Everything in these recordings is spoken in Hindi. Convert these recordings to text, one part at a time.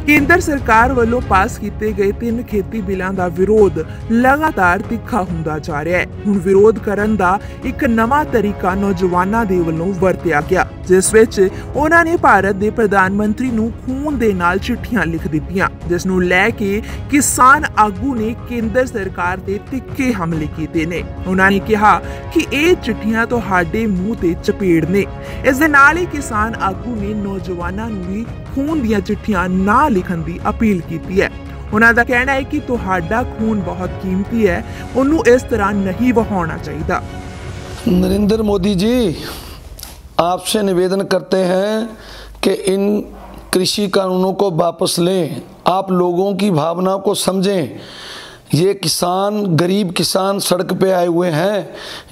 ਕੇਂਦਰ ਸਰਕਾਰ ਵੱਲੋਂ ਪਾਸ ਕੀਤੇ ਗਏ 3 ਖੇਤੀ ਬਿੱਲਾਂ ਦਾ ਵਿਰੋਧ ਲਗਾਤਾਰ ਤਿੱਖਾ ਹੁੰਦਾ ਜਾ ਰਿਹਾ ਹੈ। ਹੁਣ ਵਿਰੋਧ ਕਰਨ ਦਾ ਇੱਕ ਨਵਾਂ ਤਰੀਕਾ ਨੌਜਵਾਨਾਂ ਦੇ ਵੱਲੋਂ ਵਰਤਿਆ ਗਿਆ, ਜਿਸ ਵਿੱਚ ਉਹਨਾਂ ਨੇ ਭਾਰਤ ਦੇ ਪ੍ਰਧਾਨ ਮੰਤਰੀ ਨੂੰ ਖੂਨ ਦੇ ਨਾਲ ਚਿੱਠੀਆਂ ਲਿਖ ਦਿੱਤੀਆਂ, ਜਿਸ ਨੂੰ ਲੈ ਕੇ ਕਿਸਾਨ ਆਗੂ ਨੇ ਕੇਂਦਰ ਸਰਕਾਰ ਤੇ ਤਿੱਖੇ ਹਮਲੇ ਕੀਤੇ ਨੇ। ਉਹਨਾਂ ਨੇ ਕਿਹਾ ਕਿ ਇਹ ਚਿੱਠੀਆਂ ਤੁਹਾਡੇ ਮੂੰਹ ਤੇ ਚਪੇੜ ਨੇ। ਇਸ ਦੇ ਨਾਲ ਹੀ ਕਿਸਾਨ ਆਗੂ ਨੇ ਨੌਜਵਾਨਾਂ ਨੂੰ ਵੀ ਖੂਨ ਦੀਆਂ ਚਿੱਠੀਆਂ ਨਾ ਲਿਖਣ ਦੀ ਅਪੀਲ ਕੀਤੀ ਹੈ। ਉਹਨਾਂ ਦਾ ਕਹਿਣਾ ਹੈ ਕਿ ਤੁਹਾਡਾ ਖੂਨ ਬਹੁਤ ਕੀਮਤੀ ਹੈ, ਉਹਨੂੰ ਇਸ ਤਰ੍ਹਾਂ नहीं बहाना चाहिए। नरेंद्र मोदी जी, आपसे निवेदन करते हैं कि इन कृषि कानूनों को वापस लें। आप लोगों की भावनाओं को समझें। ये किसान, गरीब किसान सड़क पे आए हुए हैं,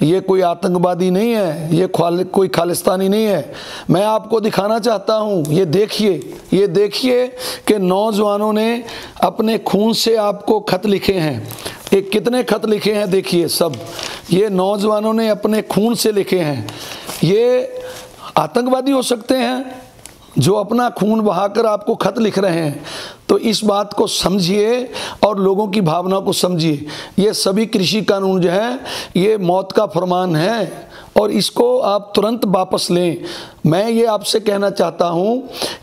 ये कोई आतंकवादी नहीं है, ये कोई खालिस्तानी नहीं है। मैं आपको दिखाना चाहता हूँ, ये देखिए कि नौजवानों ने अपने खून से आपको खत लिखे हैं। ये कितने खत लिखे हैं देखिए, सब ये नौजवानों ने अपने खून से लिखे हैं। ये आतंकवादी हो सकते हैं जो अपना खून बहाकर आपको खत लिख रहे हैं। तो इस बात को समझिए और लोगों की भावनाओं को समझिए। ये सभी कृषि कानून जो है ये मौत का फरमान है और इसको आप तुरंत वापस लें। मैं ये आपसे कहना चाहता हूँ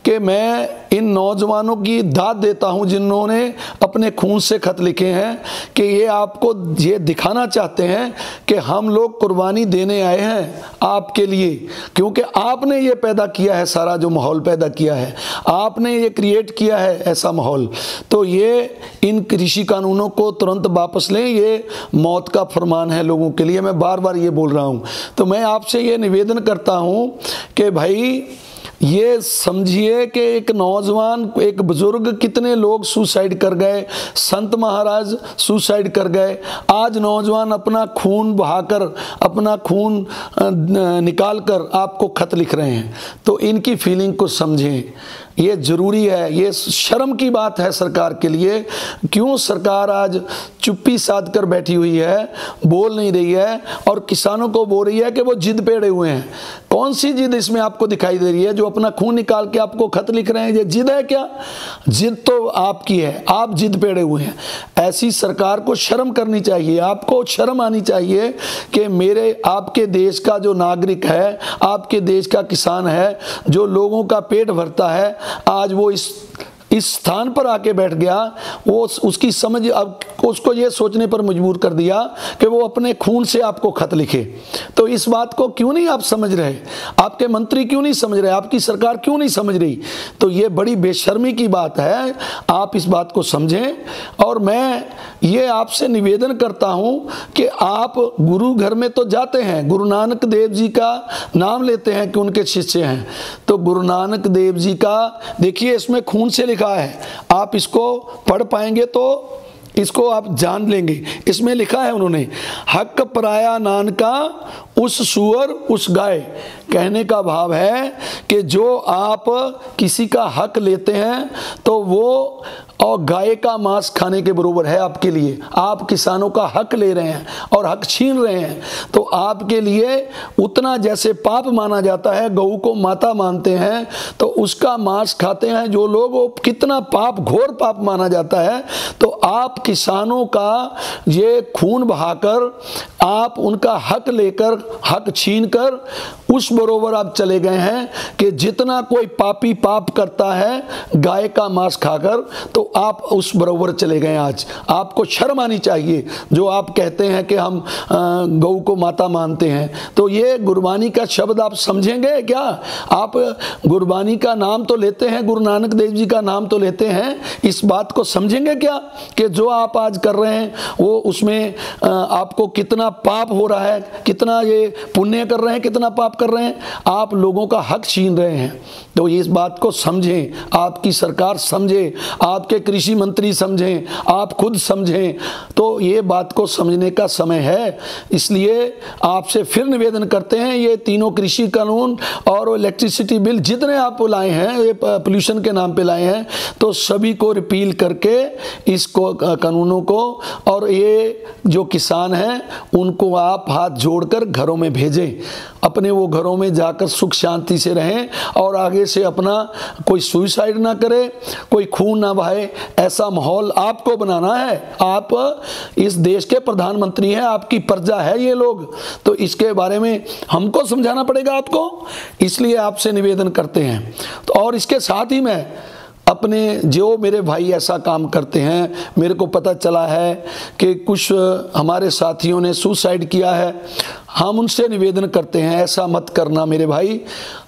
कि मैं इन नौजवानों की दाद देता हूँ जिन्होंने अपने खून से खत लिखे हैं, कि ये आपको ये दिखाना चाहते हैं कि हम लोग कुर्बानी देने आए हैं आपके लिए, क्योंकि आपने ये पैदा किया है, सारा जो माहौल पैदा किया है आपने ये क्रिएट किया है ऐसा माहौल। तो ये इन कृषि कानूनों को तुरंत वापस लें, ये मौत का फरमान है लोगों के लिए। मैं बार बार ये बोल रहा हूँ। तो मैं आपसे ये निवेदन करता हूँ कि भाई ये समझिए कि एक नौजवान, एक बुजुर्ग, कितने लोग सुसाइड कर गए, संत महाराज सुसाइड कर गए। आज नौजवान अपना खून बहाकर, अपना खून निकाल कर आपको खत लिख रहे हैं। तो इनकी फीलिंग को समझें, ये ज़रूरी है। ये शर्म की बात है सरकार के लिए। क्यों सरकार आज चुप्पी साध कर बैठी हुई है, बोल नहीं रही है और किसानों को बोल रही है कि वो जिद पे अड़े हुए हैं। कौन सी जिद इसमें आपको दिखाई दे रही है? जो अपना खून निकाल के आपको खत लिख रहे हैं, ये जिद है क्या? जिद तो आपकी है, आप जिद पे अड़े हुए हैं। ऐसी सरकार को शर्म करनी चाहिए। आपको शर्म आनी चाहिए कि मेरे आपके देश का जो नागरिक है, आपके देश का किसान है, जो लोगों का पेट भरता है, आज वो इस स्थान पर आके बैठ गया। वो उसकी समझ अब उसको ये सोचने पर मजबूर कर दिया कि वो अपने खून से आपको खत लिखे। तो इस बात को क्यों नहीं आप समझ रहे? आपके मंत्री क्यों नहीं समझ रहे? आपकी सरकार क्यों नहीं समझ रही? तो ये बड़ी बेशर्मी की बात है। आप इस बात को समझें। और मैं ये आपसे निवेदन करता हूँ कि आप गुरु घर में तो जाते हैं, गुरु नानक देव जी का नाम लेते हैं कि उनके शिष्य हैं। तो गुरु नानक देव जी का देखिए, इसमें खून से लिखा है। आप इसको पढ़ पाएंगे तो इसको आप जान लेंगे। इसमें लिखा है उन्होंने, हक पराया नानका उस सुअर उस गाय। कहने का भाव है कि जो आप किसी का हक लेते हैं तो वो और गाय का मांस खाने के बराबर है आपके लिए। आप किसानों का हक ले रहे हैं और हक छीन रहे हैं, तो आपके लिए उतना जैसे पाप माना जाता है, गऊ को माता मानते हैं, तो उसका मांस खाते हैं जो लोग, वो कितना पाप, घोर पाप माना जाता है। तो आप किसानों का ये खून बहाकर, आप उनका हक लेकर, हक छीन कर उस बरोबर आप चले गए हैं कि जितना कोई पापी पाप करता है गाय का मांस खाकर, तो आप उस बरोबर चले गए। आज आपको शर्म आनी चाहिए। जो आप कहते हैं कि हम गऊ को माता मानते हैं, तो ये गुरबानी का शब्द आप समझेंगे क्या? आप गुरबानी का नाम तो लेते हैं, गुरु नानक देव जी का नाम तो लेते हैं, इस बात को समझेंगे क्या कि जो आप आज कर रहे हैं वो उसमें आपको कितना पाप हो रहा है, कितना ये पुण्य कर रहे हैं, कितना पाप कर रहे हैं। आप लोगों का हक छीन रहे हैं। तो इस बात को समझें, आपकी सरकार समझे, आपके कृषि मंत्री समझें, आप खुद समझें। तो ये बात को समझने का समय है। इसलिए आपसे फिर निवेदन करते हैं, ये तीनों कृषि कानून और इलेक्ट्रिसिटी बिल जितने आप लाए हैं, ये पोल्यूशन के नाम पे लाए हैं, तो सभी को रिपील करके इसको इसको कानूनों को, और ये जो किसान हैं उनको आप हाथ जोड़कर घरों में भेजें, अपने वो घरों में जाकर सुख शांति से रहें और आगे से अपना कोई सुसाइड ना करे, कोई खून ना बहाए। ऐसा माहौल आपको बनाना है। आप इस देश के प्रधानमंत्री हैं, आपकी प्रजा है ये लोग, तो इसके बारे में हमको समझाना पड़ेगा आपको। इसलिए आपसे निवेदन करते हैं। तो और इसके साथ ही मैं अपने जो मेरे भाई ऐसा काम करते हैं, मेरे को पता चला है कि कुछ हमारे साथियों ने सुसाइड किया है, हम उनसे निवेदन करते हैं ऐसा मत करना मेरे भाई।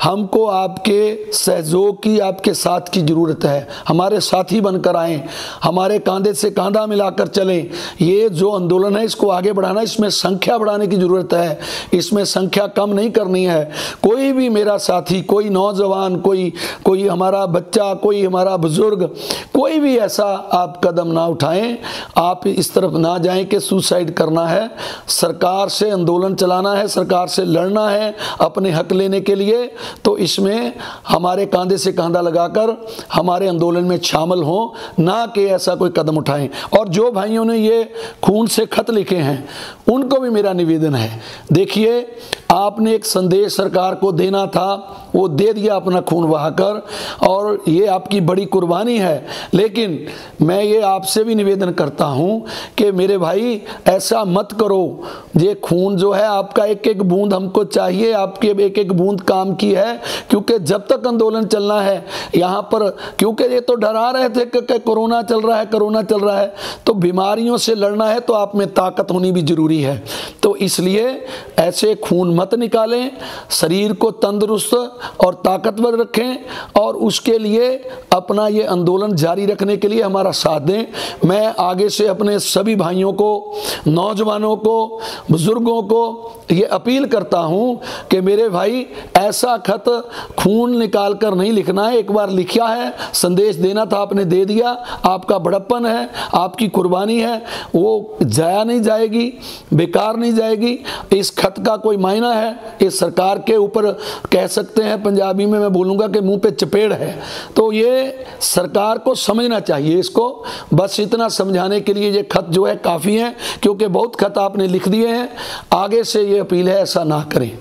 हमको आपके सहयोग की, आपके साथ की ज़रूरत है। हमारे साथी बनकर आएँ, हमारे कंधे से कंधा मिलाकर चलें। ये जो आंदोलन है इसको आगे बढ़ाना, इसमें संख्या बढ़ाने की ज़रूरत है, इसमें संख्या कम नहीं करनी है। कोई भी मेरा साथी, कोई नौजवान, कोई हमारा बच्चा, कोई हमारा बुजुर्ग, कोई भी ऐसा आप कदम ना उठाएं, आप इस तरफ ना जाएं कि सुसाइड करना है। सरकार से आंदोलन चलाना है, सरकार से लड़ना है अपने हक लेने के लिए, तो इसमें हमारे कंधे से कंधा लगाकर हमारे आंदोलन में शामिल हों, ना कि ऐसा कोई कदम उठाएं। और जो भाइयों ने ये खून से खत लिखे हैं उनको भी मेरा निवेदन है, देखिए आपने एक संदेश सरकार को देना था, वो दे दिया अपना खून बहाकर, और ये आपकी बड़ी कुर्बानी है। लेकिन मैं ये आपसे भी निवेदन करता हूं कि मेरे भाई ऐसा मत करो। ये खून जो है आपका एक एक बूंद हमको चाहिए, आपकी एक एक बूंद काम की है, क्योंकि जब तक आंदोलन चलना है यहाँ पर, क्योंकि ये तो डरा रहे थे कि कोरोना चल रहा है, कोरोना चल रहा है, तो बीमारियों से लड़ना है तो आप में ताकत होनी भी जरूरी है। तो इसलिए ऐसे खून मत निकालें, शरीर को तंदुरुस्त और ताकतवर रखें और उसके लिए अपना ये आंदोलन जारी रखने के लिए हमारा साथ दें। मैं आगे से अपने सभी भाइयों को, नौजवानों को, बुजुर्गों को ये अपील करता हूं कि मेरे भाई ऐसा खत खून निकाल कर नहीं लिखना है। एक बार लिखा है, संदेश देना था, आपने दे दिया, आपका बड़प्पन है, आपकी कुर्बानी है, वो जाया नहीं जाएगी, बेकार नहीं जाएगी। इस खत का कोई मायना है, इस सरकार के ऊपर कह सकते हैं पंजाबी में मैं बोलूँगा कि मुंह पे चपेड़ है। तो ये सरकार को समझना चाहिए इसको। बस इतना समझाने के लिए ये खत जो है काफ़ी है, क्योंकि बहुत खत आपने लिख दिए हैं। आगे से ये अपील है ऐसा ना करें।